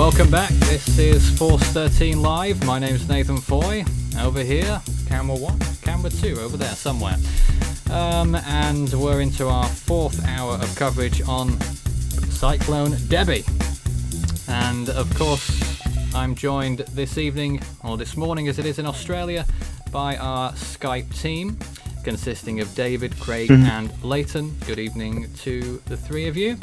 Welcome back. This is Force 13 Live. My name's Nathan Foy. Over here, camera 1, camera 2, over there somewhere. And we're into our 4th hour of coverage on Cyclone Debbie. And of course, I'm joined this evening, or this morning as it is in Australia, by our Skype team, consisting of David, Craig and Leighton. Good evening to the three of you.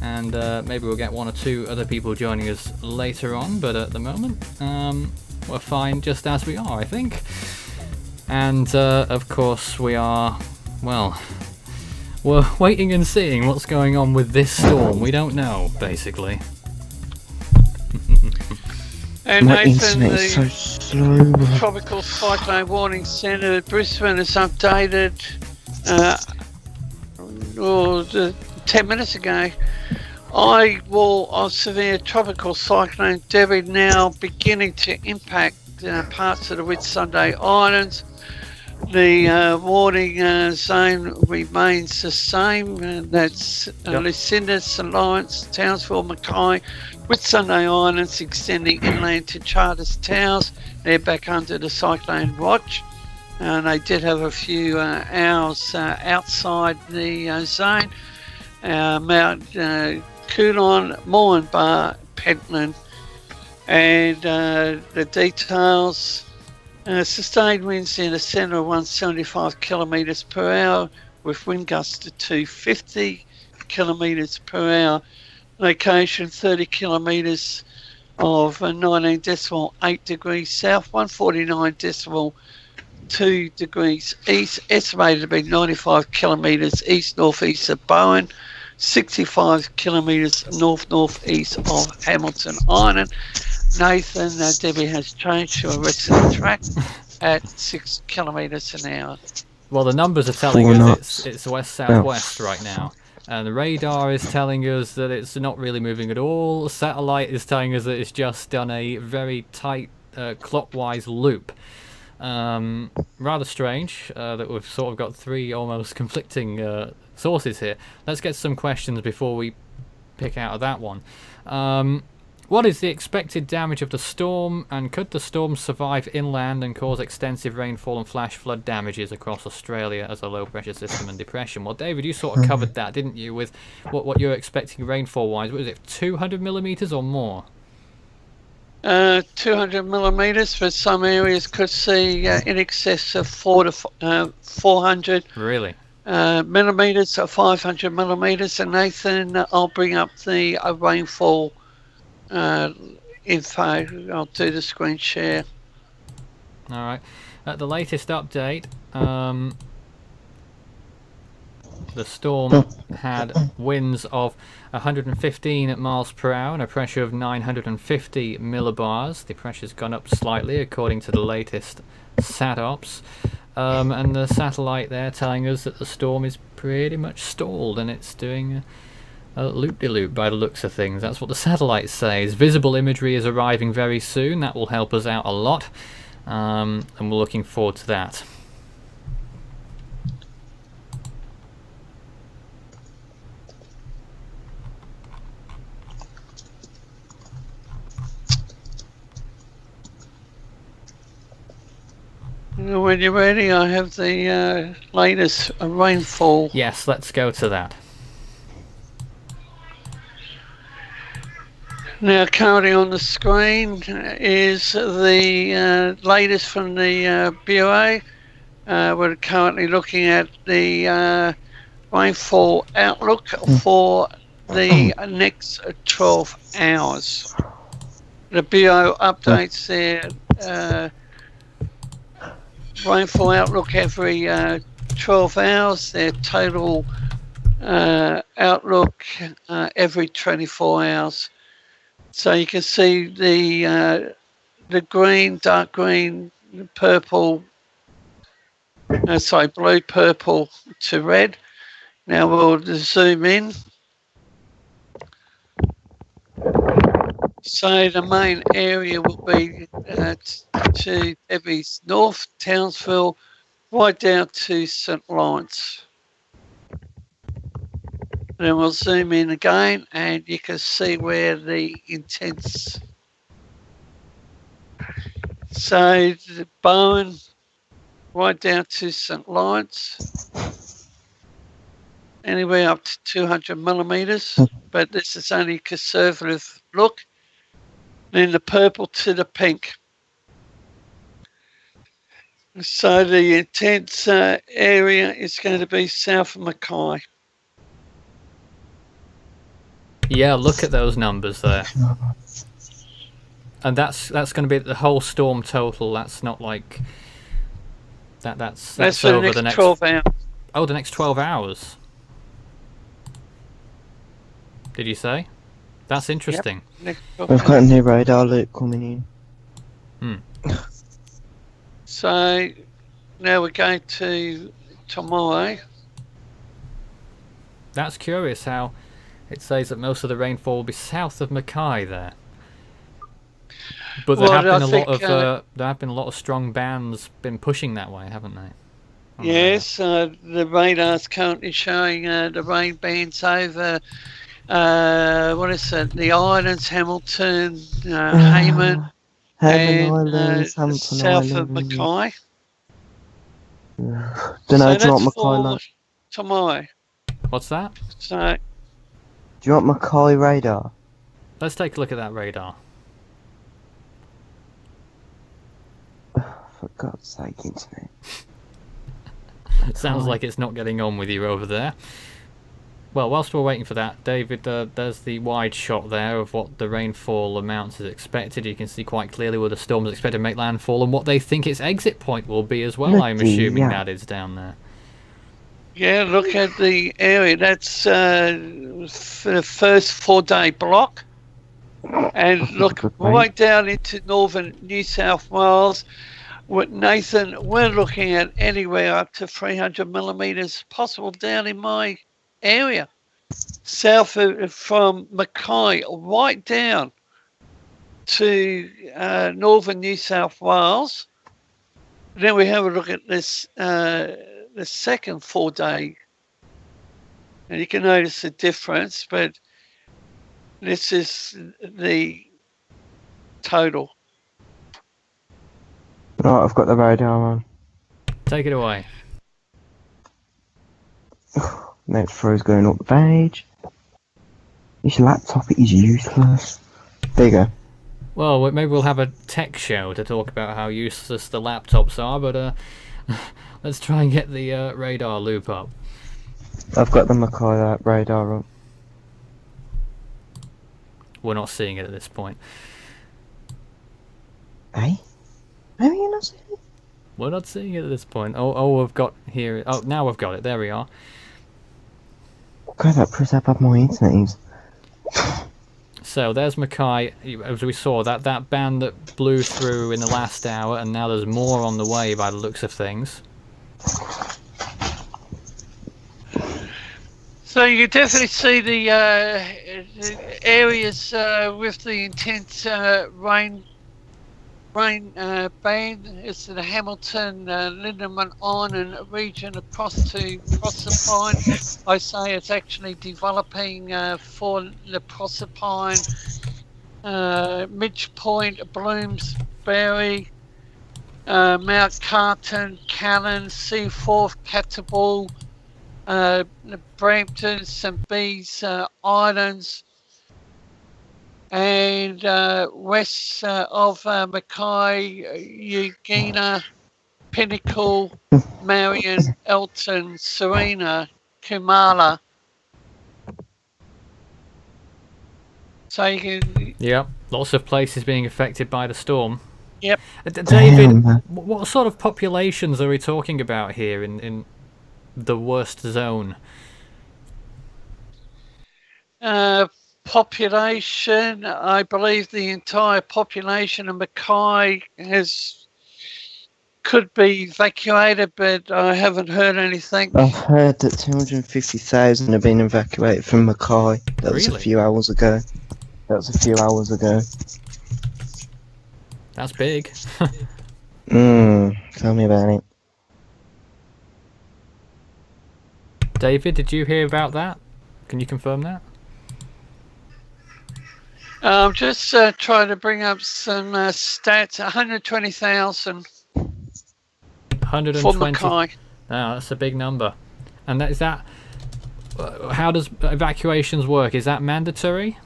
And maybe we'll get one or two other people joining us later on, but at the moment, we're fine just as we are, I think. And of course we are, well, we're waiting and seeing what's going on with this storm. We don't know, basically. And Nathan, the Tropical Cyclone Warning Centre at Brisbane is updated 10 minutes ago. Eyewall of severe tropical cyclone Debbie now beginning to impact parts of the Whitsunday Islands. The warning zone remains the same. That's Lucinda, St Lawrence, Townsville, Mackay, Whitsunday Islands extending inland to Charters Towers. They're back under the cyclone watch. And they did have a few hours outside the zone. Mount Coulon, Moranbah, Pentland, and the details. Sustained winds in the centre of 175 kilometres per hour with wind gusts to 250 kilometres per hour. Location 30 kilometres of 19.8 degrees south, 149.2 degrees east, estimated to be 95 kilometres east-northeast of Bowen, 65 kilometres north-northeast of Hamilton Island. Nathan, Debbie has changed to a rest of the track at 6 kilometres an hour. Well, the numbers are telling us it's west-southwest right now. And the radar is telling us that it's not really moving at all. The satellite is telling us that it's just done a very tight clockwise loop. Rather strange that we've sort of got three almost conflicting sources here. Let's get some questions before we pick out of that one. What is the expected damage of the storm, and could the storm survive inland and cause extensive rainfall and flash flood damages across Australia as a low pressure system and depression? Well, David, you sort of covered that, didn't you, with what you're expecting rainfall wise? What is it, 200 millimetres or more? 200 millimetres, but some areas could see in excess of 400 really millimetres or 500 millimetres. And Nathan, I'll bring up the rainfall info. I'll do the screen share. All right. At the latest update, the storm had winds of 115 miles per hour and a pressure of 950 millibars. The pressure's gone up slightly according to the latest SATOPS. And the satellite there telling us that the storm is pretty much stalled and it's doing a loop-de-loop by the looks of things. That's what the satellite says. Visible imagery is arriving very soon. That will help us out a lot. And we're looking forward to that. When you're ready, I have the latest rainfall. Yes, let's go to that. Now, currently on the screen is the latest from the Bureau. We're currently looking at the rainfall outlook for the next 12 hours. The Bureau updates their rainfall outlook every 12 hours, their total outlook every 24 hours. So you can see the green, dark green, purple, blue, purple to red. Now we'll zoom in. So the main area will be to Debbie's north, Townsville, right down to St Lawrence. Then we'll zoom in again, and you can see where the intense. So the Bowen, right down to St. Lawrence, anywhere up to 200 millimeters, but this is only a conservative look. Then the purple to the pink. So the intense area is going to be south of Mackay. Yeah, look at those numbers there. And that's going to be the whole storm total. That's not like that's for over the next 12 hours. Oh, the next 12 hours. Did you say? That's interesting. Yep, We've got a new radar loop coming in. So now we're going to tomorrow. That's curious how it says that most of the rainfall will be south of Mackay there. But there have been a lot of strong bands been pushing that way, haven't they? Yes, the radar's currently showing the rain bands over the islands, Hamilton, Hayman, and Islands, Hampton south Islands. of Mackay. Do you want Mackay tomorrow. What's that? So, do you want Mackay radar? Let's take a look at that radar. For God's sake, internet. Sounds like it's not getting on with you over there. Well, whilst we're waiting for that, David, there's the wide shot there of what the rainfall amounts is expected. You can see quite clearly where the storm is expected to make landfall and what they think its exit point will be as well. I'm assuming that is down there. Yeah, look at the area. That's for the first 4-day block. And look right down into northern New South Wales. With Nathan, we're looking at anywhere up to 300 millimetres possible down in my area. South from Mackay right down to northern New South Wales. Then we have a look at this, the second 4-day. And you can notice the difference, but this is the total. Right, I've got the radar on. Take it away. Next throw's going up the page. This laptop is useless. There you go. Well, maybe we'll have a tech show to talk about how useless the laptops are, but let's try and get the radar loop up. I've got the Mackay radar up. We're not seeing it at this point. Hey? Maybe you're not seeing it? We're not seeing it at this point. Oh, we've got here. Oh, now we've got it. There we are. God, that proves how bad my internet is. So there's Mackay. As we saw, that band that blew through in the last hour, and now there's more on the way by the looks of things. So you definitely see the areas with the intense rain band. It's the Hamilton, Lindeman Island region across to Proserpine. I say it's actually developing for the Proserpine, Midge Point, Bloomsbury, Mount Carlton, Callan, Seaforth, Catterbull, Brampton, St Bees Islands, and west of Mackay, Eugenia, Pinnacle, Marion, Elton, Serena, Kumala. So you can... Yeah, lots of places being affected by the storm. Yep. David, what sort of populations are we talking about here in the worst zone? Population, I believe the entire population of Mackay could be evacuated, but I haven't heard anything. I've heard that 250,000 have been evacuated from Mackay. That was a few hours ago. That's big. Tell me about it. David, did you hear about that? Can you confirm that? I'm just trying to bring up some stats. 120,000 for 120. Mackay. Wow, that's a big number. And is that how does evacuations work? Is that mandatory?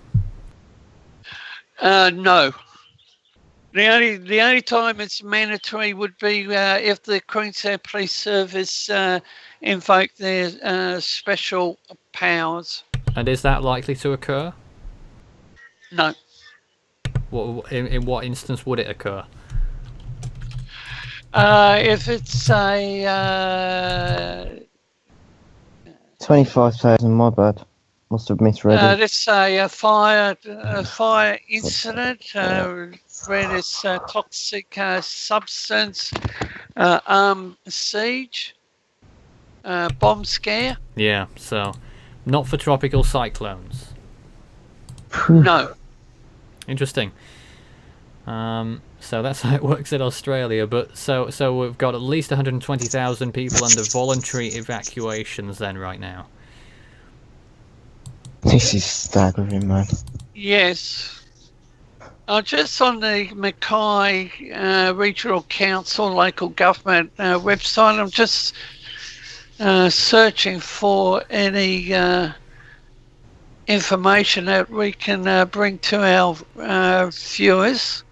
No. The only time it's mandatory would be if the Queensland Police Service invoke their special powers. And is that likely to occur? No. In what instance would it occur? If it's a 25,000, my bad. Must have misread it. let's say a fire incident where there's toxic substance, siege, bomb scare. Yeah, so not for tropical cyclones. No. Interesting. So that's how it works in Australia. But so we've got at least 120,000 people under voluntary evacuations then right now. This is staggering, man. Yes. Just on the Mackay Regional Council local government website, I'm just searching for any information that we can bring to our viewers.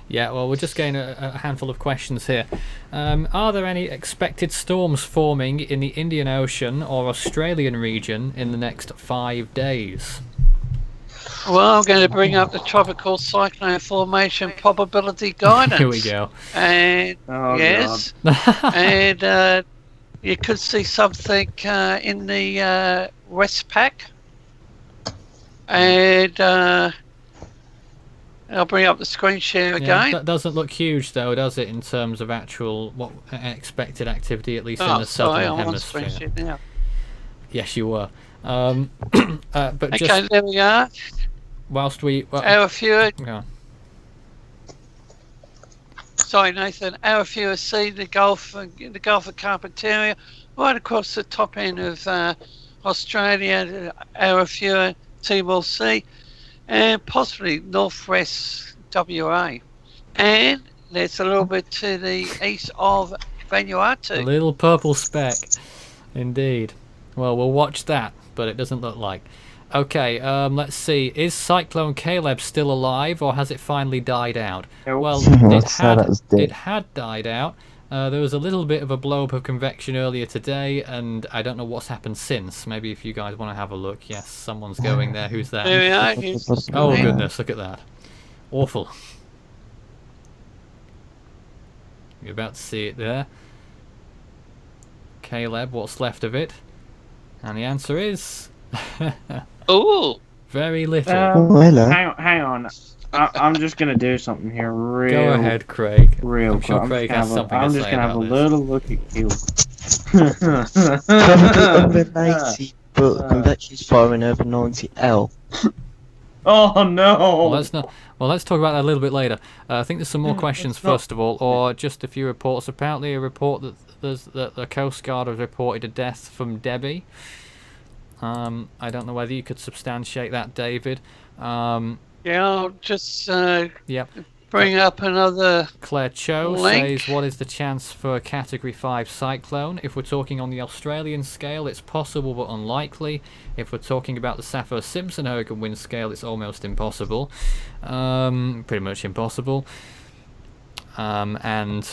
Yeah, well, we're just getting a handful of questions here. Are there any expected storms forming in the Indian Ocean or Australian region in the next 5 days? Well, I'm going to bring up the tropical cyclone formation probability guidance. Here we go. And yes, and you could see something in the Westpac, and I'll bring up the screen share again. That doesn't look huge, though, does it, in terms of actual what expected activity, at least in the southern hemisphere? On screen share now. Yes, you were. But okay, just there we are. whilst we Our viewer. yeah. Sorry, Nathan. Our viewers see the Gulf of Carpentaria right across the top end of Australia. Our viewer Timor Sea. And possibly northwest WA. And there's a little bit to the east of Vanuatu. A little purple speck, indeed. Well, we'll watch that, but it doesn't look like. Okay, let's see. Is Cyclone Caleb still alive, or has it finally died out? Well, it had died out. There was a little bit of a blow-up of convection earlier today, and I don't know what's happened since. Maybe if you guys want to have a look. Yes, someone's going there. Who's that? There we are. Oh, goodness, look at that. Awful. You're about to see it there. Caleb, what's left of it? And the answer is... Ooh! Very little. Hello. Hang on. I'm just gonna do something here real. Go ahead, Craig. Real I'm sure quick. Craig has something to say I'm just gonna have a about little look at you. Probably under 90, but convection's firing over 90L. Oh no! Well, let's talk about that a little bit later. I think there's some more questions first of all, or just a few reports. Apparently, a report that the Coast Guard has reported a death from Debbie. I don't know whether you could substantiate that, David. Yeah, I'll just Yep. bring up another Claire Cho link. says, what is the chance for a Category 5 cyclone? If we're talking on the Australian scale, it's possible but unlikely. If we're talking about the Saffir-Simpson hurricane wind scale, it's almost impossible. Pretty much impossible. And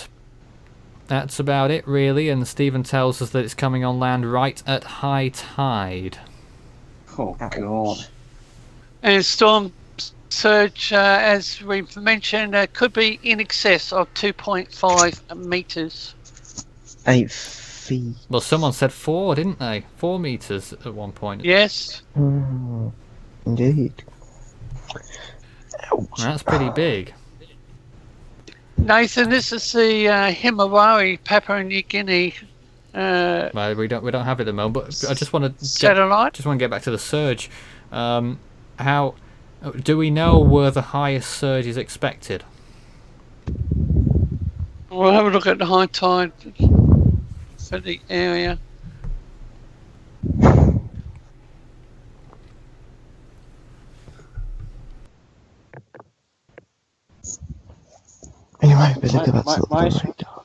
that's about it, really. And Stephen tells us that it's coming on land right at high tide. Oh god. And storm surge, as we've mentioned, could be in excess of 2.5 meters. 8 feet. Well, someone said 4, didn't they? 4 meters at one point. Yes. Indeed. That's pretty big. Nathan, this is the Himawari, Papua New Guinea Well, we don't have it at the moment, but I just want to satellite. get back to the surge. How do we know where the highest surge is expected? We'll have a look at the high tide for the area. Anyway, better go back to the my, radar.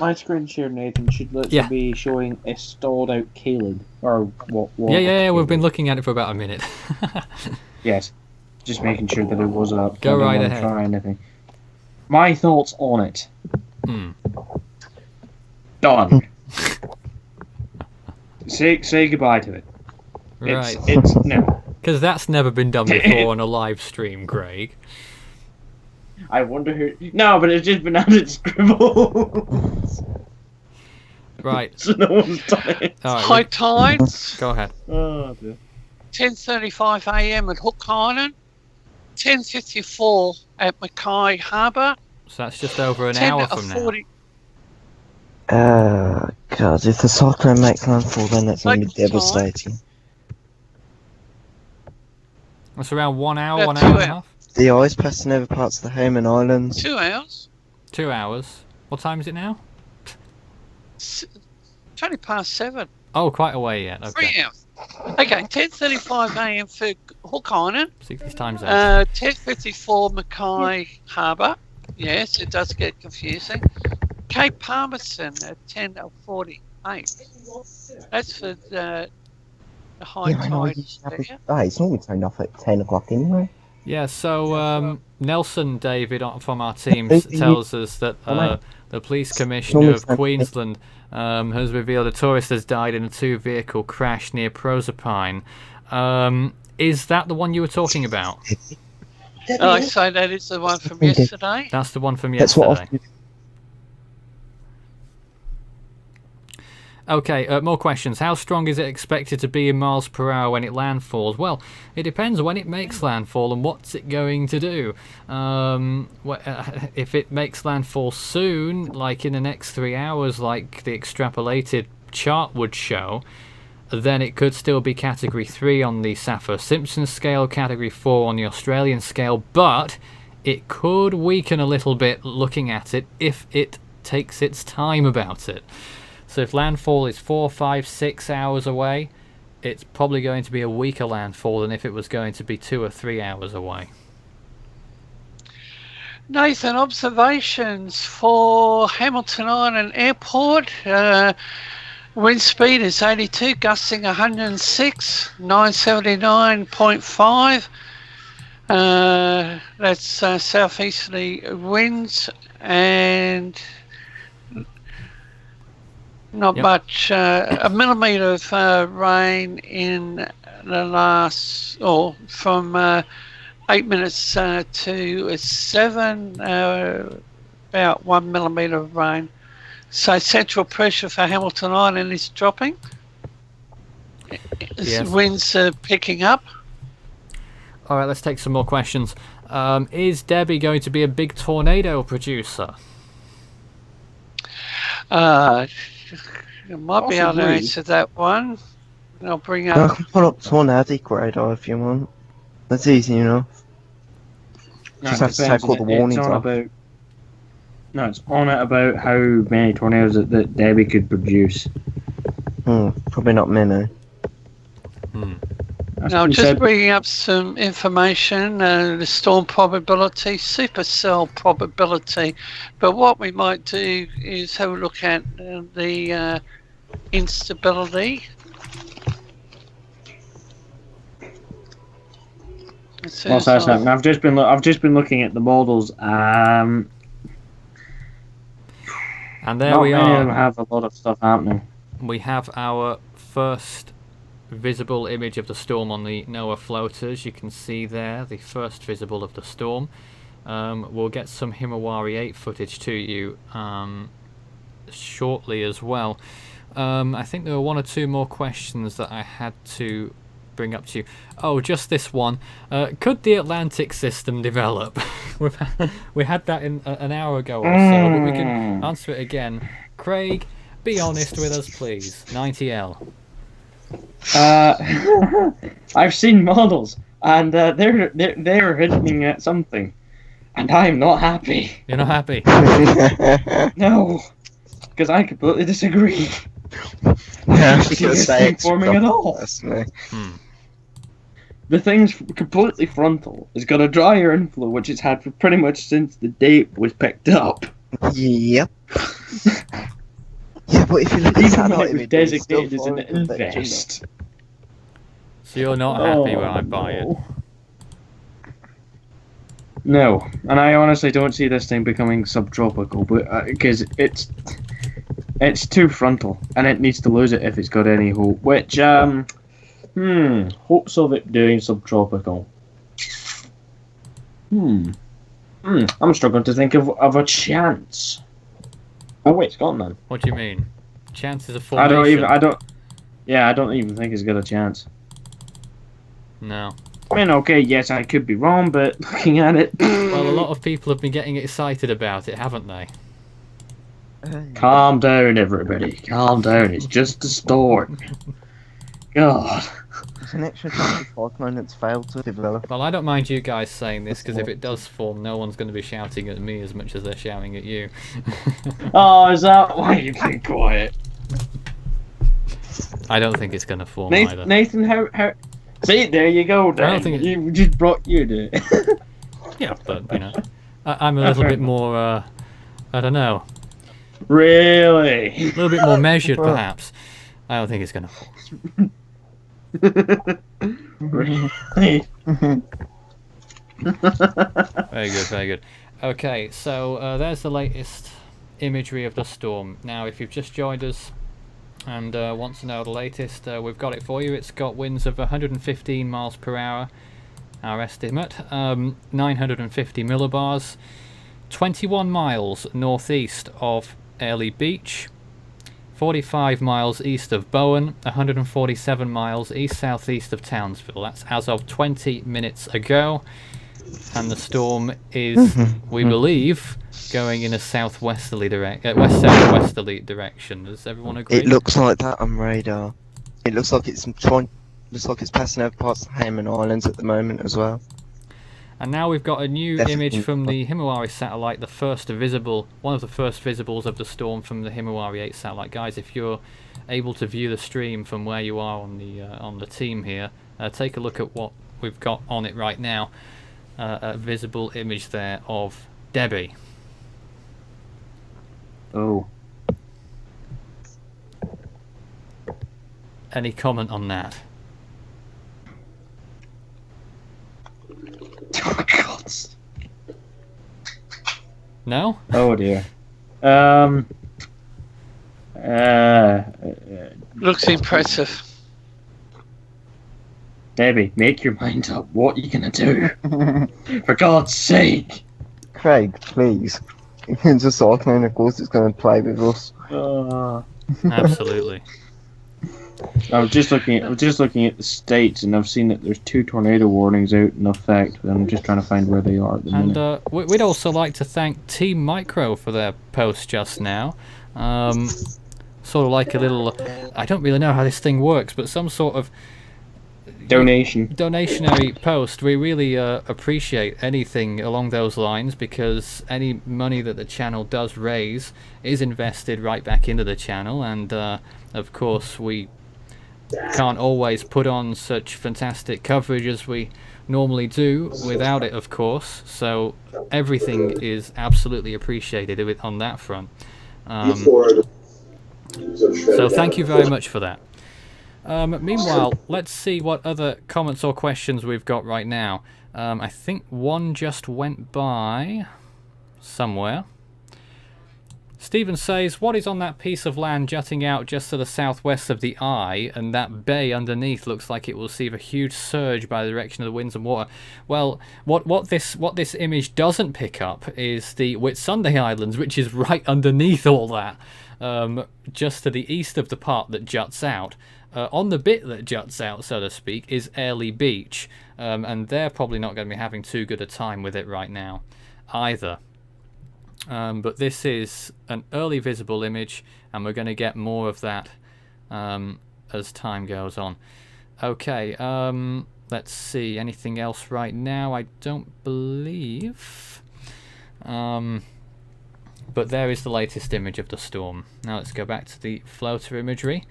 my screen share, Nathan, should literally be showing a stalled out Caleb. Or what? Yeah, we've been looking at it for about a minute. Yes. Just making sure that it was up. Go right I didn't ahead. try anything. My thoughts on it. Done. say goodbye to it. Right. It's no. Because that's never been done before on a live stream, Craig. I wonder who. No, but it's just been added scribbles. Right. So no one's done it. All High right, tides, go ahead. Oh dear. 10:35 a.m. at Hook Island, 10:54 at Mackay Harbour, So that's just over an 10 hour to from now. 40. God, if the cyclone makes landfall, then that's going to be Local time. devastating. It's around 1 hour, About 1 2 hour and a hours. half. The ice passing over parts of the Hayman Islands. 2 hours. 2 hours. What time is it now? It's 20 past 7. Oh, quite a way yet. 3 Okay. hours. Okay, 10:35 a.m. for Hook Island, 60 times out. 10:54 Mackay Harbour. Yes, it does get confusing. Cape Palmerston at 10:48. That's for the high Yeah, I know. tide. It's normally turned off at 10 o'clock anyway. Yeah, so Nelson David from our team tells us that the police commissioner of Queensland has revealed a tourist has died in a two-vehicle crash near Proserpine. Is that the one you were talking about? I say that is the one from yesterday. That's the one from That's what yesterday. Okay, more questions. How strong is it expected to be in miles per hour when it landfalls? Well, it depends when it makes landfall and what's it going to do. If it makes landfall soon, like in the next 3 hours, like the extrapolated chart would show, then it could still be Category 3 on the Saffir-Simpson scale, Category 4 on the Australian scale, but it could weaken a little bit looking at it if it takes its time about it. So if landfall is 4, 5, 6 hours away, it's probably going to be a weaker landfall than if it was going to be 2 or 3 hours away. Nathan, observations for Hamilton Island Airport. Wind speed is 82, gusting 106, 979.5. That's southeasterly winds and not much. A millimetre of rain in the last, or from 8 minutes to 7, about 1 millimetre of rain. So central pressure for Hamilton Island is dropping. Yes. Winds are picking up. All right, let's take some more questions. Is Debbie going to be a big tornado producer? You might be able to answer that one. I'll bring I up. can pull up Tornadic radar if you want. That's easy enough. No, Just have to take all the warnings off. It's on it about how many tornadoes that Debbie could produce. Probably not many. No, just bringing up some information, the storm probability, supercell probability. But what we might do is have a look at the instability. What's that? I've just been looking at the models. And there we are. Many of them have a lot of stuff happening. We have our first visible image of the storm on the NOAA floaters. You can see there the first visible of the storm. We'll get some Himawari 8 footage to you shortly as well. I think there were one or two more questions that I had to bring up to you. Oh, just this one. Could the Atlantic system develop? We had that in an hour ago or so, but we can answer it again. Craig, be honest with us, please. 90L. I've seen models, and they're hinting at something, and I'm not happy. You're not happy? No, because I completely disagree. Yeah, I was It's gonna say informing at all. The thing's completely frontal. It's got a drier inflow, which it's had for pretty much since the date was picked up. Yep. Yeah, but if you look at Even when satellite it was imagery, it's still designated as an following convection, though. invest. So you're not happy when I buy it? Oh. No, and I honestly don't see this thing becoming subtropical, but because it's too frontal, and it needs to lose it if it's got any hope. Which hopes of it doing subtropical. I'm struggling to think of a chance. Oh wait, it's gone then. What do you mean? Chances of formation? I don't even think it's got a chance. No. I mean, okay, yes, I could be wrong, but looking at it... Well, a lot of people have been getting excited about it, haven't they? Calm down, everybody. Calm down. It's just a storm. God. It's an extra type of cyclone that's failed to develop. Well, I don't mind you guys saying this, because if it does form, no one's going to be shouting at me as much as they're shouting at you. Oh, is that why you've been quiet? I don't think it's going to form either. Nathan, how... See, there you go, Dan. I don't think you just brought you to it. Yeah, but, you know, I'm a little bit more, I don't know, Really? a little bit more measured, perhaps. I don't think it's going to form. Really? Very good, very good. Okay, so there's the latest imagery of the storm. Now, if you've just joined us and want to know the latest, we've got it for you. It's got winds of 115 miles per hour, our estimate, 950 millibars, 21 miles northeast of Airlie Beach, 45 miles east of Bowen, 147 miles east-southeast of Townsville. That's as of 20 minutes ago. And the storm is, we believe, going in a southwesterly west-southwesterly direction. Does everyone agree? It looks like that on radar. It looks like it's passing over parts of the Hayman Islands at the moment as well. And now we've got a new Definitely. image from the Himawari satellite, one of the first visibles of the storm from the Himawari 8 satellite. Guys, if you're able to view the stream from where you are on the team here, take a look at what we've got on it right now. A visible image there of Debbie. Oh. Any comment on that? Oh, God. No? Oh, dear. Looks impressive. Debbie, make your mind up. What are you going to do? For God's sake. Craig, please. It's a cyclone, of course it's going to play with us. Absolutely. I was just looking at the states, and I've seen that there's 2 tornado warnings out in effect. But I'm just trying to find where they are at the minute. And we'd also like to thank Team Micro for their post just now. Sort of like a little, I don't really know how this thing works, but some sort of donationary post. We really appreciate anything along those lines, because any money that the channel does raise is invested right back into the channel, and of course we can't always put on such fantastic coverage as we normally do without it, of course, so everything is absolutely appreciated on that front. So thank you very much for that. Meanwhile, let's see what other comments or questions we've got right now. I think one just went by somewhere. Stephen says, what is on that piece of land jutting out just to the southwest of the eye, and that bay underneath looks like it will receive a huge surge by the direction of the winds and water? Well, what this image doesn't pick up is the Whitsunday Islands, which is right underneath all that, just to the east of the part that juts out. On the bit that juts out, so to speak, is Airlie Beach, and they're probably not going to be having too good a time with it right now either. But this is an early visible image, and we're going to get more of that as time goes on. Okay, let's see, anything else right now? I don't believe. But there is the latest image of the storm. Now let's go back to the floater imagery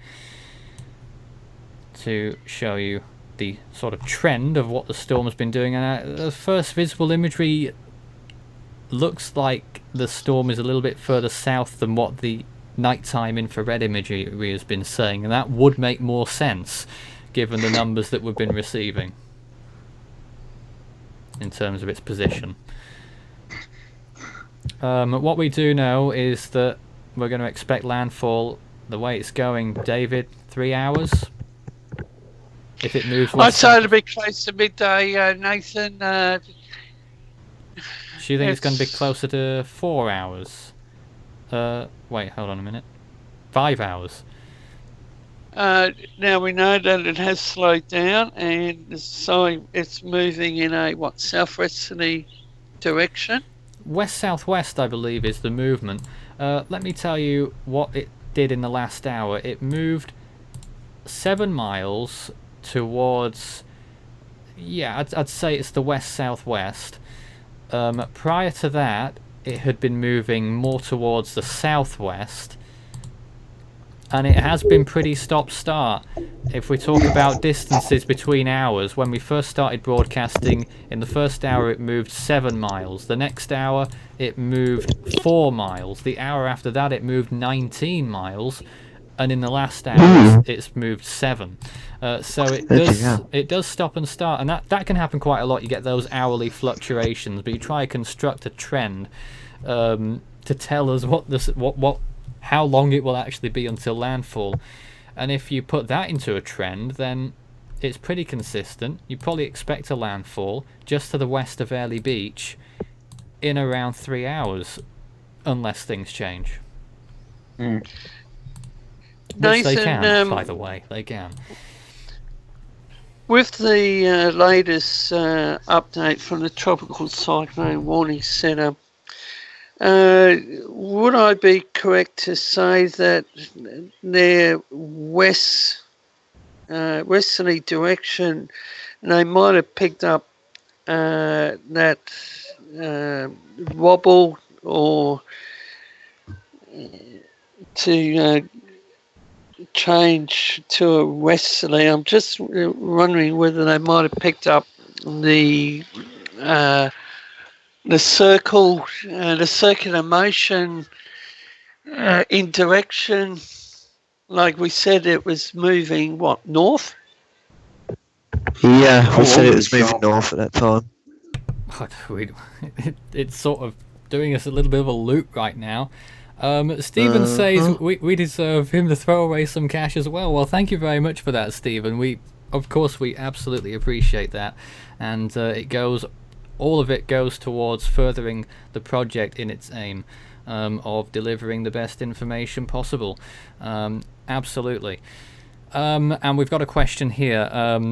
to show you the sort of trend of what the storm has been doing. And the first visible imagery looks like the storm is a little bit further south than what the nighttime infrared imagery has been saying, and that would make more sense given the numbers that we've been receiving in terms of its position. What we do know is that we're going to expect landfall the way it's going, David, 3 hours? If it moves I'd west say south. it'll be close to midday, Nathan. Do you think it's going to be closer to 4 hours? Wait, hold on a minute. 5 hours. Now we know that it has slowed down, and so it's moving in a southwesterly direction. West-southwest, I believe, is the movement. Let me tell you what it did in the last hour. It moved 7 miles towards... Yeah, I'd say it's the west-southwest. Prior to that, it had been moving more towards the southwest. And it has been pretty stop-start. If we talk about distances between hours, when we first started broadcasting, in the first hour it moved 7 miles. The next hour it moved 4 miles. The hour after that it moved 19 miles. And in the last hour it's moved 7. So it does stop and start. And that can happen quite a lot. You get those hourly fluctuations. But you try to construct a trend to tell us how long it will actually be until landfall. And if you put that into a trend, then it's pretty consistent. You probably expect a landfall just to the west of Airlie Beach in around 3 hours, unless things change. Which they Nathan, can, by the way. They can. With the latest update from the Tropical Cyclone Warning Centre, would I be correct to say that their westerly direction, they might have picked up that wobble or to change to a westerly? I'm just wondering whether they might have picked up the circular motion in direction, like we said, it was moving north. Yeah, we said it was moving north at that time. It's sort of doing us a little bit of a loop right now. Stephen says we deserve him to throw away some cash as well. Well, thank you very much for that, Stephen. We absolutely appreciate that, and all of it goes towards furthering the project in its aim of delivering the best information possible. Absolutely. And we've got a question here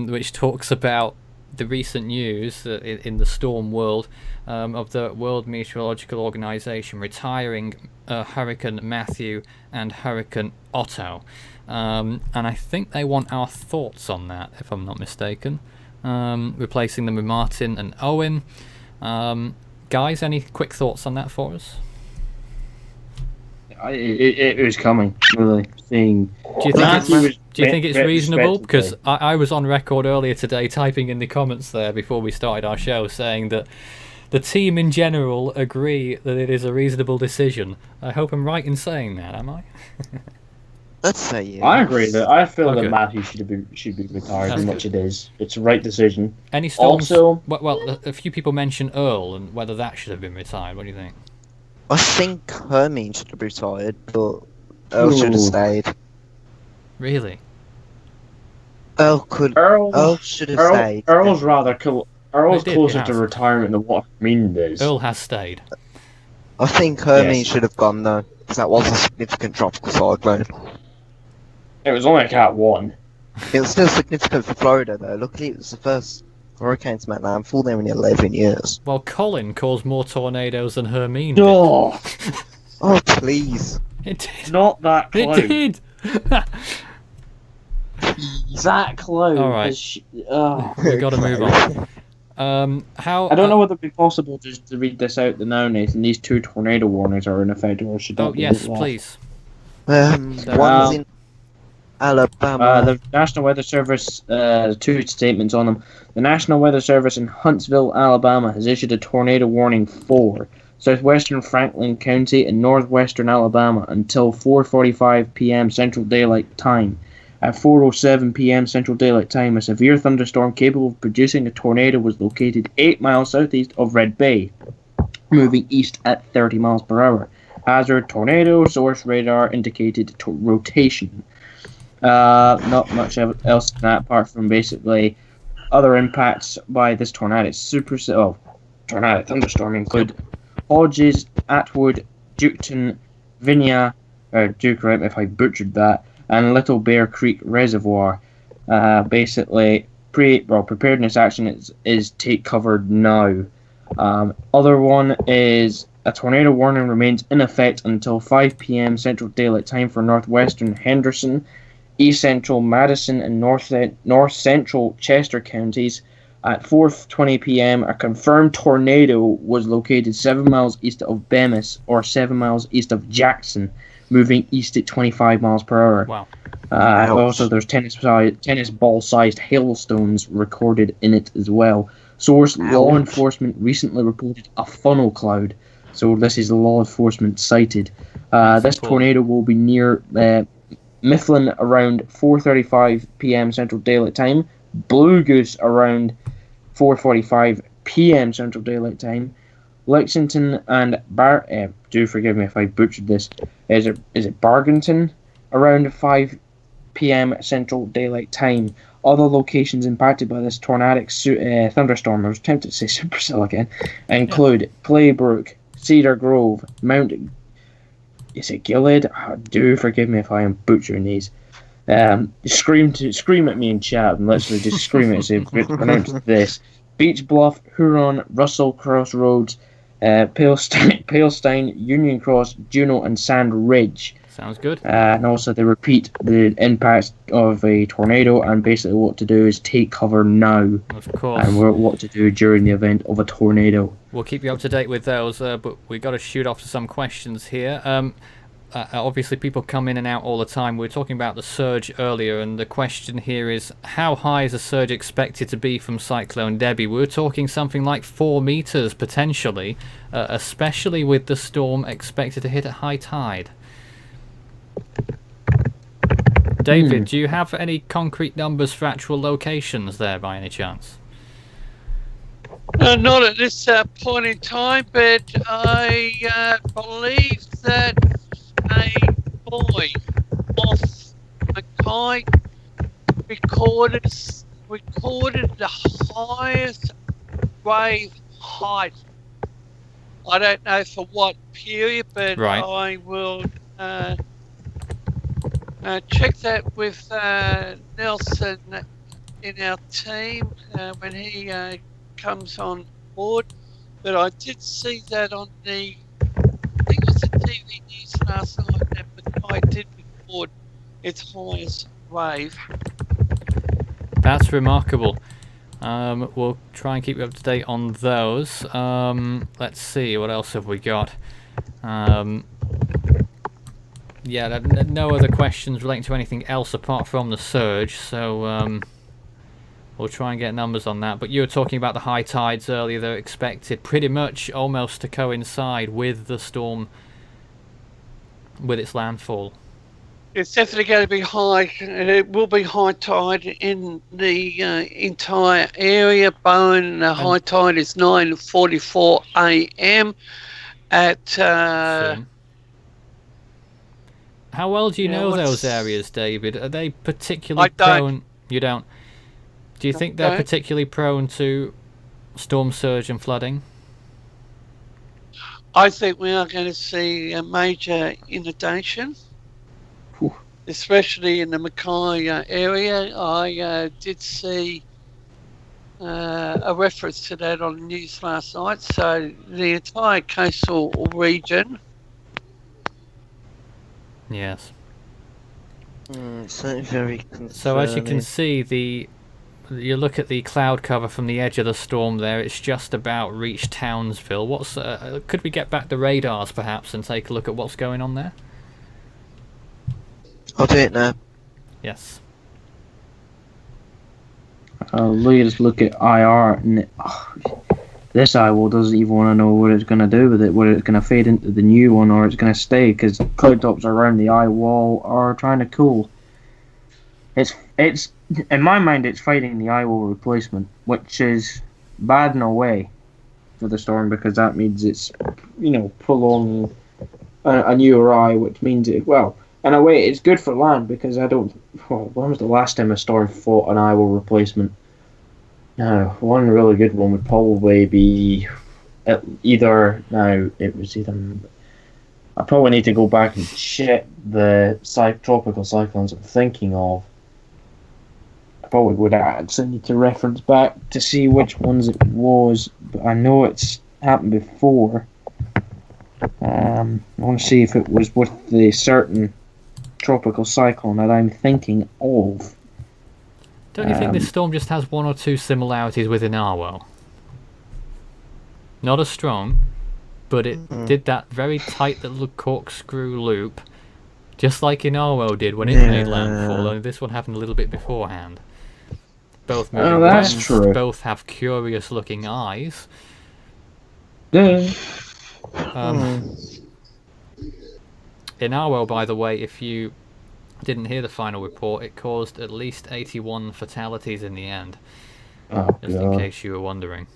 which talks about the recent news in the storm world of the World Meteorological Organization retiring Hurricane Matthew and Hurricane Otto. And I think they want our thoughts on that, if I'm not mistaken. Replacing them with Martin and Owen. Guys, any quick thoughts on that for us? It was coming, really. Do you think it's reasonable? Because I was on record earlier today typing in the comments there before we started our show saying that the team in general agree that it is a reasonable decision. I hope I'm right in saying that, am I? Let's say yeah. I agree that I feel Okay. that Matthew should be retired as much it is. It's the right decision. Any storms? Also, Well, a few people mention Earl and whether that should have been retired. What do you think? I think Hermine should have retired, but Earl should have stayed. Really? Earl should have stayed. Earl's rather cool. Earl's He closer has. to retirement than what Hermine is. Earl has stayed. I think Hermine Yes. should have gone though, because that was a significant tropical cyclone. It was only a Cat 1. It was still significant for Florida though. Luckily, it was the first hurricane to make landfall there in 11 years. Well, Colin caused more tornadoes than Hermine did. No, Oh please! It did. not that close. It did. That close. All right. We've got to move on. How? I don't know whether it'd be possible just to read this out now, Nathan. These 2 tornado warnings are in effect, or should that Oh be yes, left? please. One's in Alabama. The National Weather Service, 2 statements on them. The National Weather Service in Huntsville, Alabama, has issued a tornado warning for southwestern Franklin County and northwestern Alabama until 4:45 p.m. Central Daylight Time. At 4:07 p.m. Central Daylight Time, a severe thunderstorm capable of producing a tornado was located 8 miles southeast of Red Bay, moving east at 30 miles per hour. Hazard tornado source radar indicated rotation. Not much else than that, apart from basically other impacts by this tornadic tornadic thunderstorm include Hodges, Atwood, Duketon, Vinia, Duke, right if I butchered that, and Little Bear Creek Reservoir. Basically, preparedness action is take cover now. Other one is a tornado warning remains in effect until 5 p.m. Central Daylight Time for northwestern Henderson, east central Madison, and north central Chester counties. At 4:20 p.m., a confirmed tornado was located 7 miles east of Bemis, or 7 miles east of Jackson, moving east at 25 miles per hour. Wow. Also, there's tennis ball-sized hailstones recorded in it as well. Source: law enforcement recently reported a funnel cloud. So this is law enforcement cited. This tornado will be near Mifflin around 4:35 p.m. Central Daylight Time. Blue Goose around 4:45 p.m. Central Daylight Time. Lexington and do forgive me if I butchered this. Is it Bargenton around 5 p.m. Central Daylight Time. Other locations impacted by this tornadic thunderstorm, I was tempted to say supercell again, include Claybrook, Cedar Grove, Mount. Is it Gilead? Do forgive me if I am butchering these. Scream at me in chat and literally just scream it as if pronounce this. Beach Bluff, Huron, Russell Crossroads, Palestine, Union Cross, Juneau, and Sand Ridge. Sounds good. And also they repeat the impacts of a tornado, and basically what to do is take cover now. Of course. And what to do during the event of a tornado. We'll keep you up to date with those, but we've got to shoot off to some questions here. Obviously, people come in and out all the time. We were talking about the surge earlier, and the question here is, how high is the surge expected to be from Cyclone Debbie? We were talking something like 4 meters, potentially, especially with the storm expected to hit at high tide. David, do you have any concrete numbers for actual locations there, by any chance? Not at this point in time, but I believe that a boy off Mackay recorded the highest wave height. I don't know for what period, but right. I will check that with Nelson in our team when he comes on board. But I did see that on I think it was the TV news last night that Mackay did record its highest wave. That's remarkable. We'll try and keep you up to date on those. Let's see, what else have we got? Yeah, no other questions relating to anything else apart from the surge, so we'll try and get numbers on that. But you were talking about the high tides earlier. They're expected pretty much almost to coincide with the storm, with its landfall. It's definitely going to be high. It will be high tide in the entire area. Bowen, high tide is 9:44 a.m. at... How well do you know those areas, David? Are they particularly prone? You don't? Do you think they're particularly prone to storm surge and flooding? I think we are going to see a major inundation, especially in the Mackay area. I did see a reference to that on the news last night. So the entire coastal region. Yes. So very concerning. So as you can see, you look at the cloud cover from the edge of the storm there, it's just about reached Townsville. Could we get back the radars perhaps and take a look at what's going on there? I'll do it now. Yes. Let's look at IR. this Eyewall doesn't even want to know what it's going to do with it, whether it's going to fade into the new one or it's going to stay, because cloud tops around the Eyewall are trying to cool. It's in my mind, it's fighting the Eyewall replacement, which is bad in a way for the storm, because that means it's, prolonging a new eye, which means it, well, in a way, it's good for land, because when was the last time a storm fought an Eyewall replacement? One really good one would probably be I probably need to go back and check the tropical cyclones I'm thinking of. I probably would actually need to reference back to see which ones it was, but I know it's happened before. I want to see if it was with the certain tropical cyclone that I'm thinking of. Don't you think this storm just has one or two similarities within Eyewall? Not as strong, but it did that very tight little corkscrew loop, just like in Eyewall did when it made landfall, only this one happened a little bit beforehand. Both moving west, true. Both have curious looking eyes. Yeah. In Eyewall, by the way, if you didn't hear the final report, it caused at least 81 fatalities in the end. Just in case you were wondering.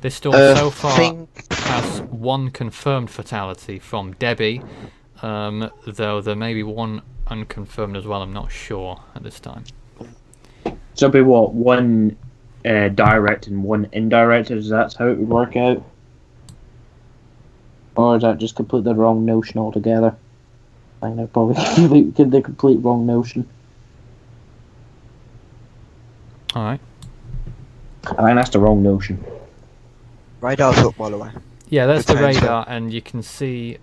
This storm so far has one confirmed fatality from Debbie, though there may be one unconfirmed as well, I'm not sure at this time. So it'll be what, one direct and one indirect, is that how it would work out? Or is that just completely the wrong notion altogether? I think they're probably the complete wrong notion. Alright. I think that's the wrong notion. Radar's up, by the way. Yeah, that's the Potential. radar, and you can see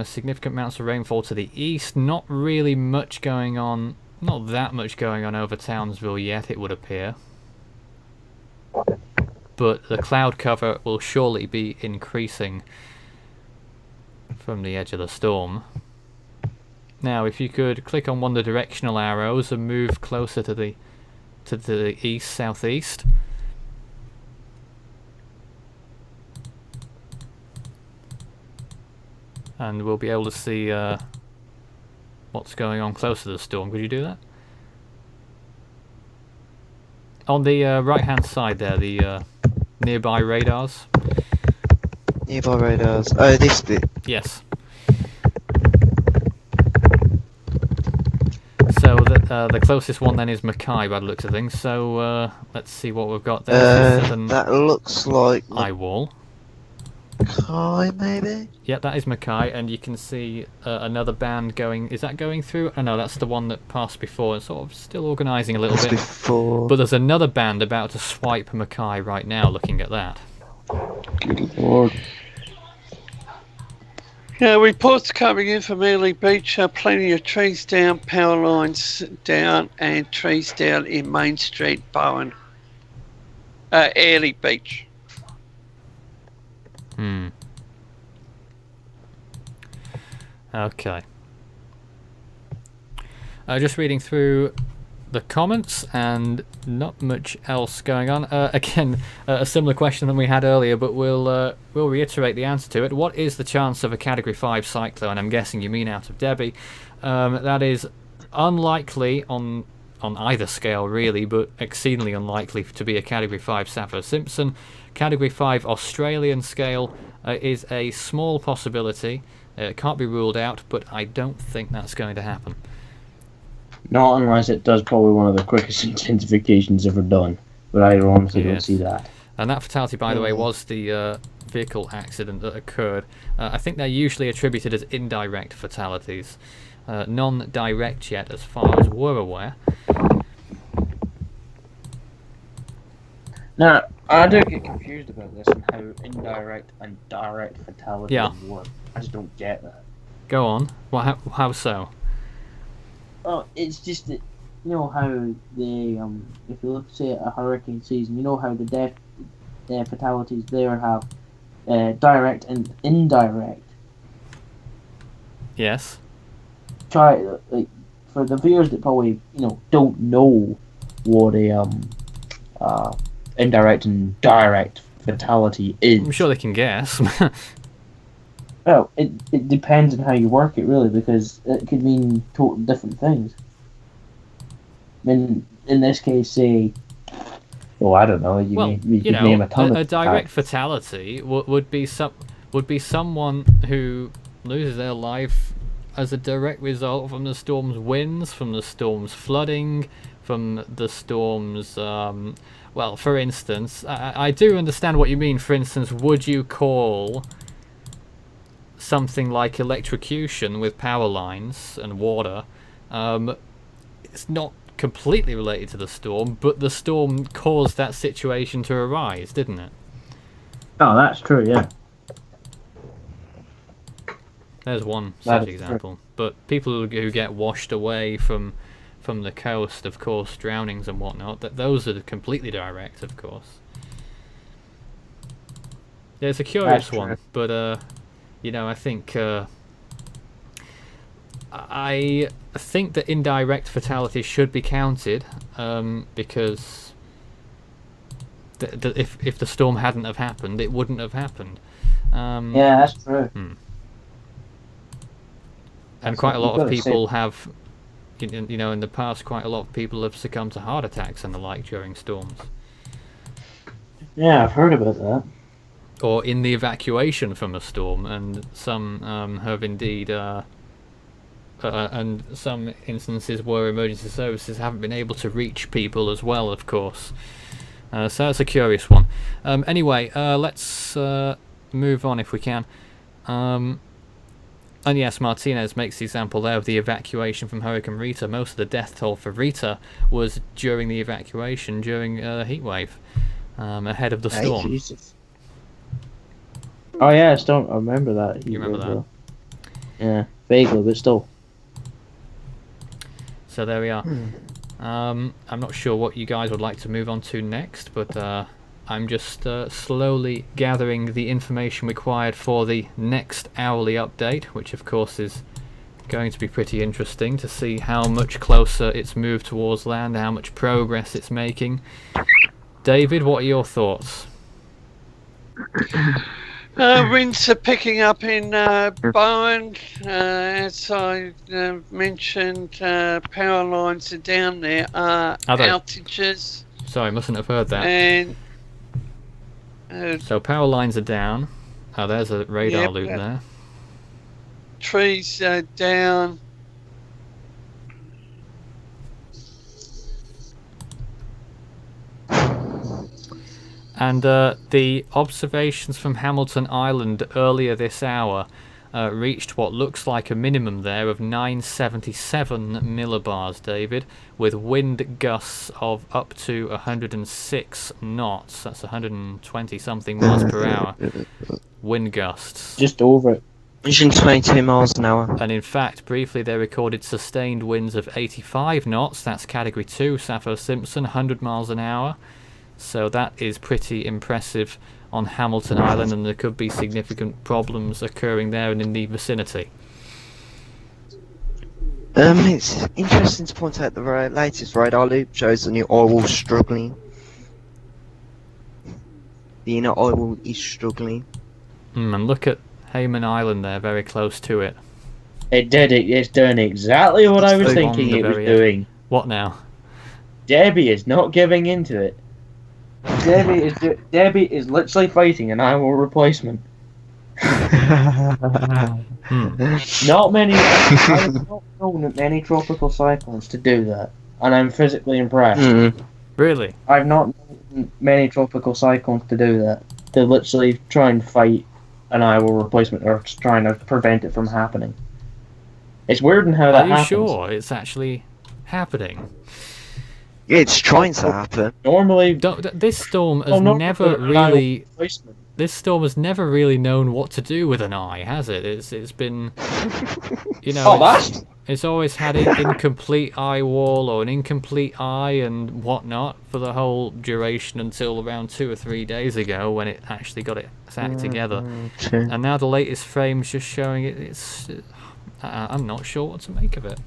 significant amounts of rainfall to the east. Not really much going on, not that much going on over Townsville yet, it would appear. But the cloud cover will surely be increasing from the edge of the storm. Now, if you could click on one of the directional arrows and move closer to the east, southeast. And we'll be able to see what's going on close to the storm. Could you do that? On the right-hand side there, the nearby radars. Nearby radars. Oh, this bit. Yes. So the closest one then is Mackay by the looks of things. So let's see what we've got there. That looks like Eyewall. Mackay, maybe? Yeah, that is Mackay, and you can see another band going. Is that going through? Oh no, that's the one that passed before. It's sort of still organising a little bit. Before. But there's another band about to swipe Mackay right now. Looking at that. Good lord. Yeah, reports coming in from Airlie Beach. Plenty of trees down, power lines down, and trees down in Main Street, Bowen. Airlie Beach. Okay. Just reading through the comments, and not much else going on. Again, a similar question than we had earlier, but we'll reiterate the answer to it. What is the chance of a Category 5 cyclone? I'm guessing you mean out of Debbie. That is unlikely on either scale, really, but exceedingly unlikely to be a Category 5 Saffir-Simpson. Category 5 Australian scale is a small possibility. It can't be ruled out, but I don't think that's going to happen. Not unless it does probably one of the quickest intensifications ever done. But I honestly don't see that. And that fatality, by the way, was the vehicle accident that occurred. I think they're usually attributed as indirect fatalities. Non-direct yet, as far as we're aware. Now, I do get confused about this and how indirect and direct fatalities work. I just don't get that. Go on. How so? Well, it's just that, you know how they, if you look, say, at a hurricane season, you know how the fatalities there have direct and indirect. Yes. Try, like, for the viewers that probably, don't know what a indirect and direct fatality is. I'm sure they can guess. Well, it depends on how you work it, really, because it could mean totally different things. I mean, in this case, say, oh, I don't know, you could name a ton a of direct fatality would be someone who loses their life as a direct result from the storm's winds, from the storm's flooding, from the storm's. Well, for instance, I do understand what you mean. For instance, would you call something like electrocution with power lines and water? It's not completely related to the storm, but the storm caused that situation to arise, didn't it? Oh, that's true, yeah. There's one such example. But people who get washed away from the coast, of course, drownings and whatnot, those are completely direct, of course. Yeah, it's a curious one, but I think I think that indirect fatalities should be counted, because if the storm hadn't have happened, it wouldn't have happened. Yeah, that's true. And quite a lot of people have, in the past, quite a lot of people have succumbed to heart attacks and the like during storms. Yeah, I've heard about that. Or in the evacuation from a storm, and some have indeed, and some instances where emergency services haven't been able to reach people as well, of course. So that's a curious one. Anyway, let's move on if we can. And yes, Martinez makes the example there of the evacuation from Hurricane Rita. Most of the death toll for Rita was during the evacuation during a heat wave, ahead of the storm. Jesus. Oh yeah, I remember that. You remember that? Yeah, vaguely, but still. So there we are. I'm not sure what you guys would like to move on to next, but I'm just slowly gathering the information required for the next hourly update, which of course is going to be pretty interesting to see how much closer it's moved towards land, how much progress it's making. David, what are your thoughts? Winds are picking up in Bowen. As I mentioned, power lines are down there. Outages. Sorry, I mustn't have heard that. And so power lines are down. Oh, there's a radar loop there. Trees are down. And the observations from Hamilton Island earlier this hour reached what looks like a minimum there of 977 millibars, David, with wind gusts of up to 106 knots. That's 120 something miles per hour. Wind gusts. Just over it. 122 miles an hour. And in fact, briefly they recorded sustained winds of 85 knots. That's Category 2, Sappho-Simpson, 100 miles an hour. So that is pretty impressive on Hamilton Island, and there could be significant problems occurring there and in the vicinity. It's interesting to point out the latest radar loop shows the new Eyewall struggling. The inner Eyewall is struggling. And look at Hayman Island there, very close to it. It's doing exactly what I was thinking it was doing. What now? Debbie is not giving into it. Debbie is literally fighting an Eyewall replacement. Not many. I've not known many tropical cyclones to do that, and I'm physically impressed. Really? I've not known many tropical cyclones to do that. To literally try and fight an Eyewall replacement, or trying to prevent it from happening. It's weird in how that happens. Are you sure it's actually happening? Yeah, it's trying to happen. Normally, this storm has never really. This storm has never really known what to do with an eye, has it? It's been, it's always had an incomplete eye wall or an incomplete eye and whatnot for the whole duration until around 2 or 3 days ago when it actually got its act together. And now the latest frame's just showing it. It's, I'm not sure what to make of it.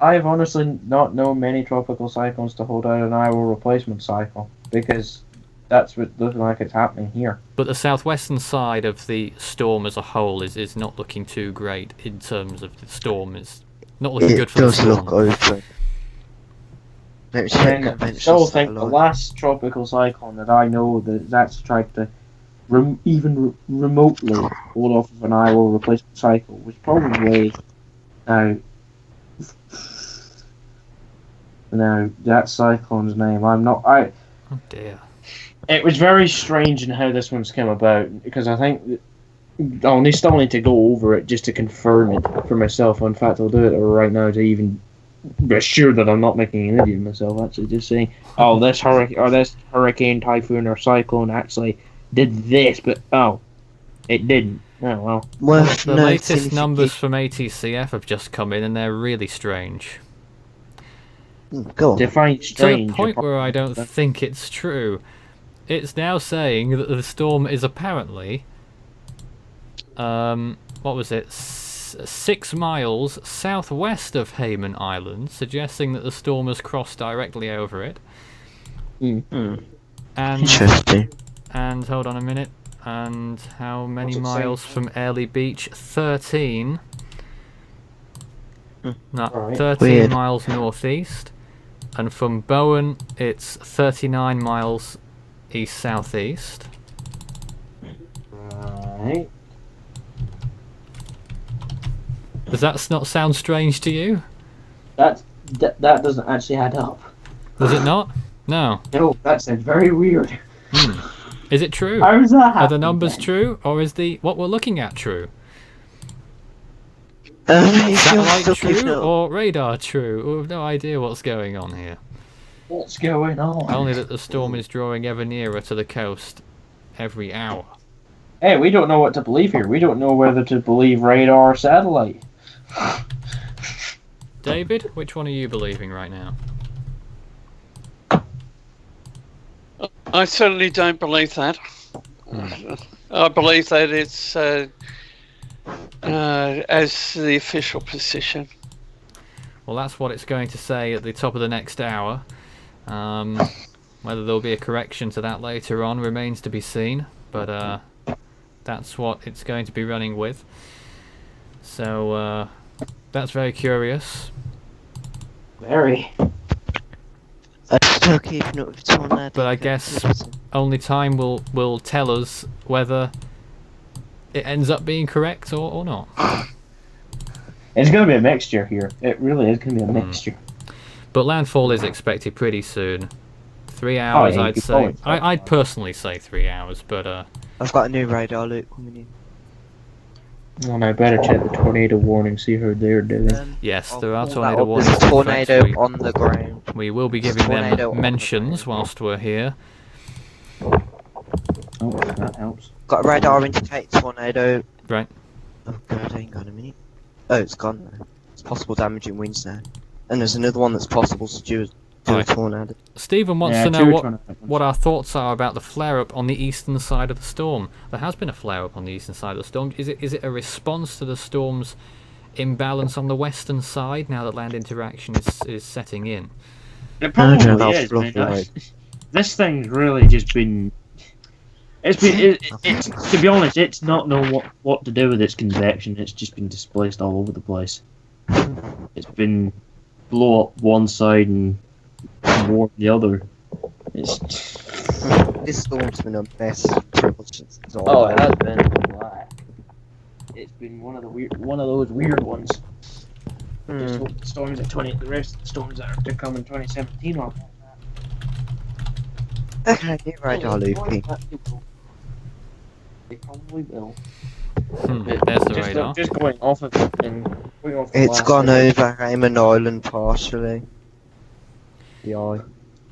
I've honestly not known many tropical cyclones to hold out an Eyewall replacement cycle because that's what looking like it's happening here. But the southwestern side of the storm as a whole is not looking too great in terms of the storm. It's not looking good It for the does storm. look open. Let me check And I conventional still think the satellite. last tropical cyclone that I know that's tried to even remotely hold off of an Eyewall replacement cycle was probably now that cyclone's name. Oh dear. It was very strange in how this one's come about because I think I'll still need to go over it just to confirm it for myself. In fact, I'll do it right now to even be sure that I'm not making an idiot of myself. Actually, just saying, oh, this hurricane, typhoon, or cyclone actually did this, but it didn't. Oh well. Worth The noting latest if you numbers from ATCF have just come in, and they're really strange. Go on. Define strange. To the point where I don't think it's true. It's now saying that the storm is apparently, what was it, 6 miles southwest of Hayman Island, suggesting that the storm has crossed directly over it. And Interesting. and hold on a minute. And how many What's it miles saying? from Airlie Beach? 13. No, Right. 13 Weird. miles northeast. And from Bowen, it's 39 miles east-southeast. Right. Does that not sound strange to you? That doesn't actually add up. Does it not? No. No, that sounds very weird. Is it true? How is that Are the happening numbers then? true, or is the what we're looking at true? If you're Satellite still keeping true up, or radar true? We have no idea what's going on here. What's going on? Only that the storm is drawing ever nearer to the coast every hour. Hey, we don't know what to believe here. We don't know whether to believe radar or satellite. David, which one are you believing right now? I certainly don't believe that. I believe that it's as the official position. Well, that's what it's going to say at the top of the next hour. Whether there'll be a correction to that later on remains to be seen, but that's what it's going to be running with. So that's very curious. Very. I'm still keeping up with tornado. But I guess only time will tell us whether it ends up being correct or not. It's going to be a mixture here. It really is going to be a mixture. But landfall is expected pretty soon. 3 hours, yeah, I'd you say. probably expect I'd that. personally say 3 hours, but I've got a new radar loop coming in. And I better check the tornado warning, see how they're doing. yes, I'll there are pull that tornado up. warnings. There's a in tornado effect. on the ground. We will be There's a giving tornado on them the mentions ground. whilst we're here. Oh, that helps. Got a radar indicate tornado. Right. Oh god, hang on a minute. Oh, it's gone now. It's possible damaging winds now. And there's another one that's possible to do a Alright. tornado. Stephen wants Yeah, to know two what tornadoes. what our thoughts are about the flare-up on the eastern side of the storm. There has been a flare-up on the eastern side of the storm. Is it a response to the storm's imbalance on the western side now that land interaction is setting in? It I don't probably know, is, fluffy man. road. This thing's really just been... It's to be honest, it's not known what to do with its convection. It's just been displaced all over the place. It's been blow up one side and warm the other. It's This storm's been a mess pretty much since it's all oh, it has over. been black. It's been one of those weird ones. Just hope the storms at the rest of the storms that are to come in 2017 are. Okay, new radar looping. They probably will. There's the Just, radar. just going off of it and going off the It's last gone one. over Hayman Island partially. The eye.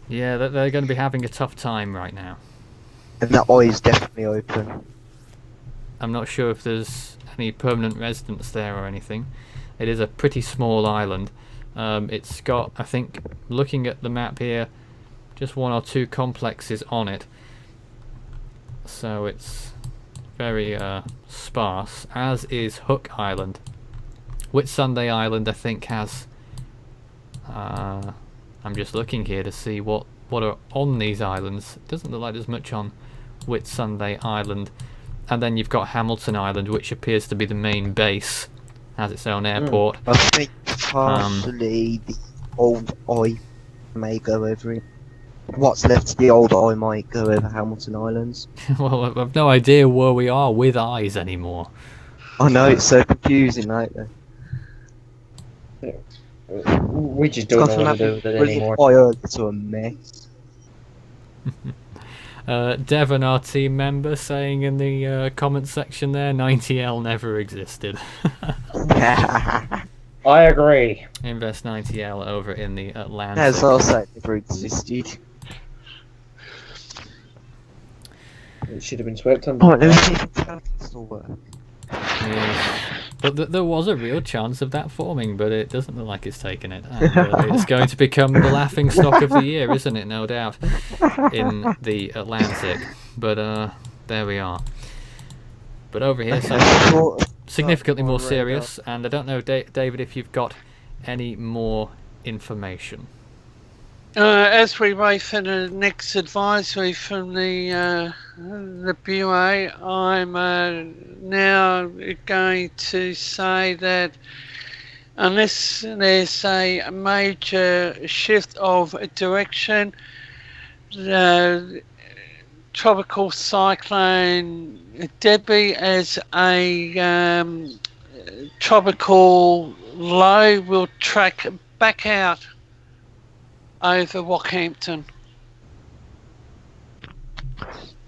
Yeah, they're going to be having a tough time right now. And that eye is definitely open. I'm not sure if there's any permanent residents there or anything. It is a pretty small island. It's got, I think, looking at the map here, just 1 or 2 complexes on it. So it's very sparse, as is Hook Island. Whitsunday Island, I think, has I'm just looking here to see what are on these islands. It doesn't look like there's much on Whitsunday Island. And then you've got Hamilton Island, which appears to be the main base, has its own airport. I think partially the old eye may go over it. What's left of the old eye might go over Hamilton Islands. Well, I've no idea where we are with eyes anymore. I know, it's so confusing, ain't it? We just don't know what to do with it anymore. I heard it's a mess. Devon, our team member, saying in the comment section there, 90L never existed. I agree. Invest 90L over in the Atlantic. As also never existed. It should have been swept under. Oh, let me see if it still work. Yeah. But there was a real chance of that forming, but it doesn't look like it's taken it. And, it's going to become the laughing stock of the year, isn't it? No doubt, in the Atlantic. But there we are. But over here, something significantly more serious. And I don't know, David, if you've got any more information. As we wait for the next advisory from the Bureau, I'm now going to say that unless there's a major shift of direction, the tropical cyclone Debbie as a tropical low will track back out over Rockhampton.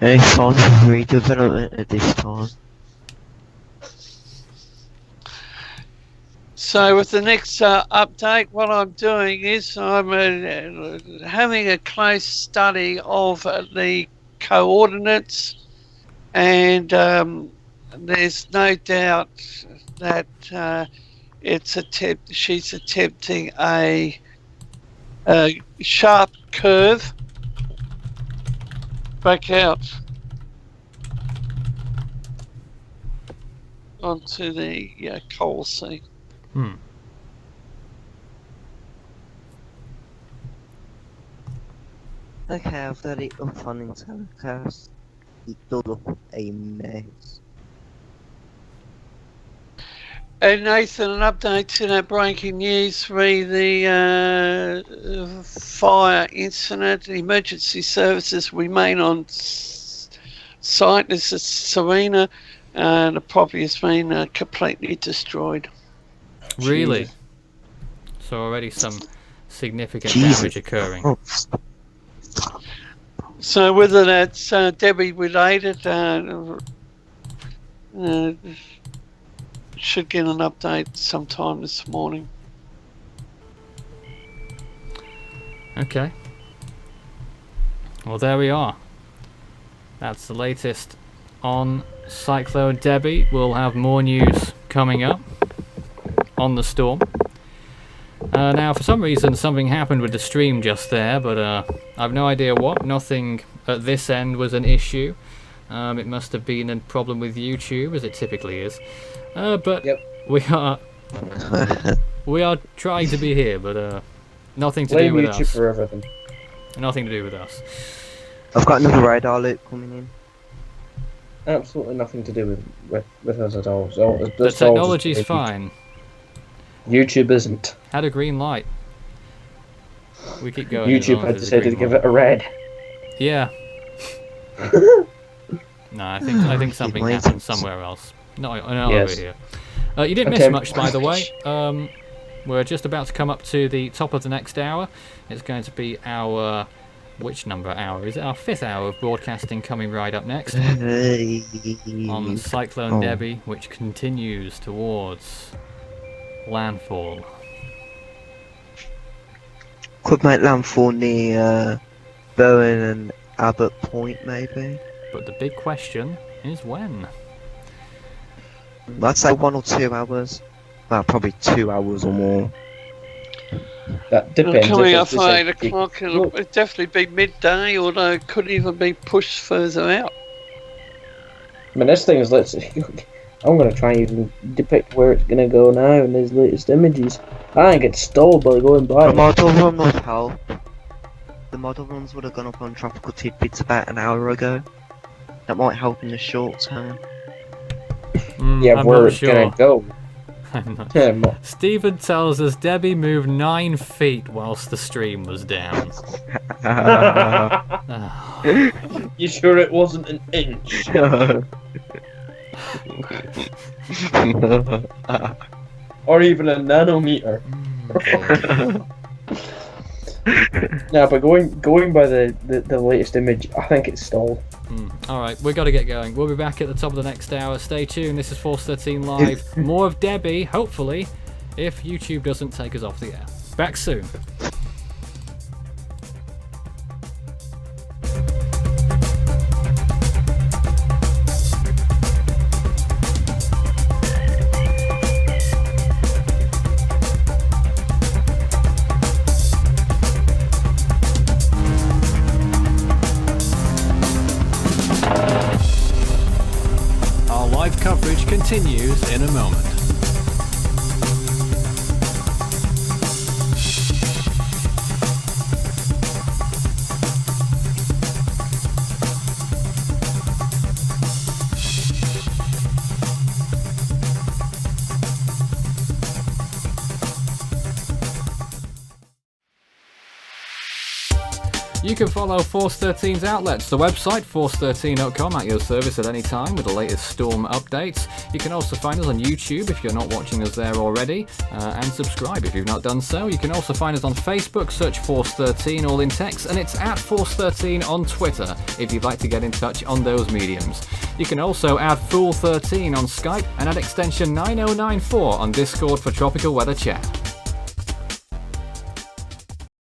Any signs of redevelopment at this time? So with the next update, what I'm doing is I'm having a close study of the coordinates, and there's no doubt that she's attempting a sharp curve back out onto the Coal Sea. Okay, I've got it up on Intellicast. It does look a mess. And Nathan, an update to that breaking news re the fire incident. Emergency services remain on site. This is Serena, and the property has been completely destroyed. Really? So already some significant Jesus. damage occurring. So whether that's Debbie related, should get an update sometime this morning. Okay. Well, there we are. That's the latest on Cyclone Debbie. We'll have more news coming up on the storm. Now, for some reason, something happened with the stream just there, but I've no idea what. Nothing at this end was an issue. It must have been a problem with YouTube, as it typically is. But Yep. we are trying to be here, but nothing to Blame do with YouTube us. for everything. Nothing to do with us. I've got another radar loop coming in. Absolutely nothing to do with us at all. So The technology's fine. YouTube isn't. Had a green light. We keep going. as YouTube long had as there's a decided to green give light. it a red. Yeah. No, I think something happened somewhere else. Not Yes. over here. You didn't miss Okay. much, by the way. We're just about to come up to the top of the next hour. It's going to be our... Which number hour? Is it our 5th hour of broadcasting coming right up next? On Cyclone Debbie, which continues towards landfall. Could make landfall near Bowen and Abbott Point, maybe. But the big question is when? I'd say 1 or 2 hours. Well, probably 2 hours or more. That depends. Coming if up it's at the 8 same- o'clock, it'll definitely be midday, although it could even be pushed further out. I mean, this thing is I'm gonna try and even depict where it's gonna go now in these latest images. I think it's stalled by going by. The model run would help. The model runs would have gone up on Tropical Tidbits about an hour ago. That might help in the short term. Yeah, I'm where not it's sure. gonna go. I'm not- Yeah, mo- Stephen tells us Debbie moved 9 feet whilst the stream was down. You sure it wasn't an inch? Or even a nanometer? No, but going by the latest image, I think it's stalled. Alright, we've got to get going. We'll be back at the top of the next hour. Stay tuned. This is Force 13 Live. More of Debbie, hopefully, if YouTube doesn't take us off the air. Back soon. Our live coverage continues in a moment. You can follow Force 13's outlets, the website force13.com, at your service at any time with the latest storm updates. You can also find us on YouTube if you're not watching us there already, and subscribe if you've not done so. You can also find us on Facebook, search Force 13 all in text, and it's at Force 13 on Twitter if you'd like to get in touch on those mediums. You can also add Fool 13 on Skype and add extension 9094 on Discord for tropical weather chat.